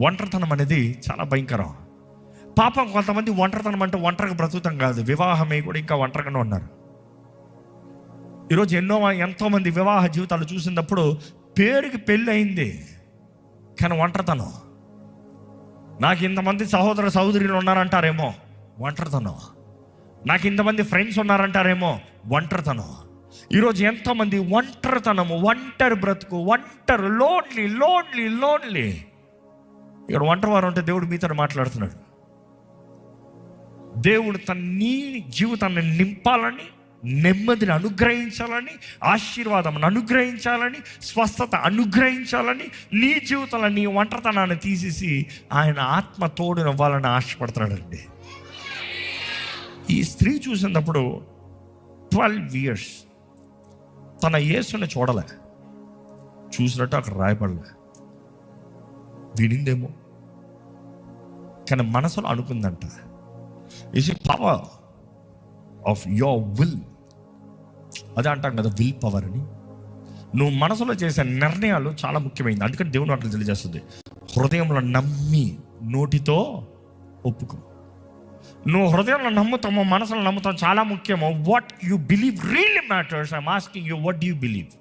ఒంటరితనం అనేది చాలా భయంకరం. పాపం కొంతమంది ఒంటరితనం అంటే ఒంటరిగా బ్రతుకుతాం కాదు, వివాహమై కూడా ఇంకా ఒంటరిగానే ఉన్నారు. ఈరోజు ఎంతోమంది వివాహ జీవితాలు చూసినప్పుడు పేరుకి పెళ్ళి అయింది కానీ ఒంటరితనం. నాకు ఇంతమంది సహోదర సహోదరులు ఉన్నారంటారేమో, ఒంటరితనం. నాకు ఇంతమంది ఫ్రెండ్స్ ఉన్నారంటారేమో, ఒంటరితనం. ఈరోజు ఎంతోమంది ఒంటరితనము, ఒంటరి బ్రతుకు, ఒంటరి, లోన్లీ లోన్లీ లోన్లీ. ఇక్కడ ఒంటరి వారు ఉంటే దేవుడు మీతో మాట్లాడుతున్నాడు. దేవుడు నీ జీవితాన్ని నింపాలని, నెమ్మదిని అనుగ్రహించాలని, ఆశీర్వాదం అనుగ్రహించాలని, స్వస్థత అనుగ్రహించాలని, నీ జీవితంలో నీ ఒంటరితనాన్ని తీసేసి ఆయన ఆత్మ తోడునివ్వాలని ఆశపడుతున్నాడండి. ఈ స్త్రీ చూసినప్పుడు 12 years తన యేసుని చూడలే, చూసినట్టు అక్కడ రాయబడలే. వినిందేమో కానీ మనసులో అనుకుందంట. Is it power of your will. అదే అంటాం కదా, విల్ పవర్ అని. నువ్వు మనసులో చేసే నిర్ణయాలు చాలా ముఖ్యమైనది. అందుకని దేవుడు అట్లా తెలియజేస్తుంది, హృదయంలో నమ్మి నోటితో ఒప్పుకో. నువ్వు హృదయంలో నమ్ముతామో మనసులో నమ్ముతాం చాలా ముఖ్యమో. What you believe really matters. I'm asking you, what do you believe?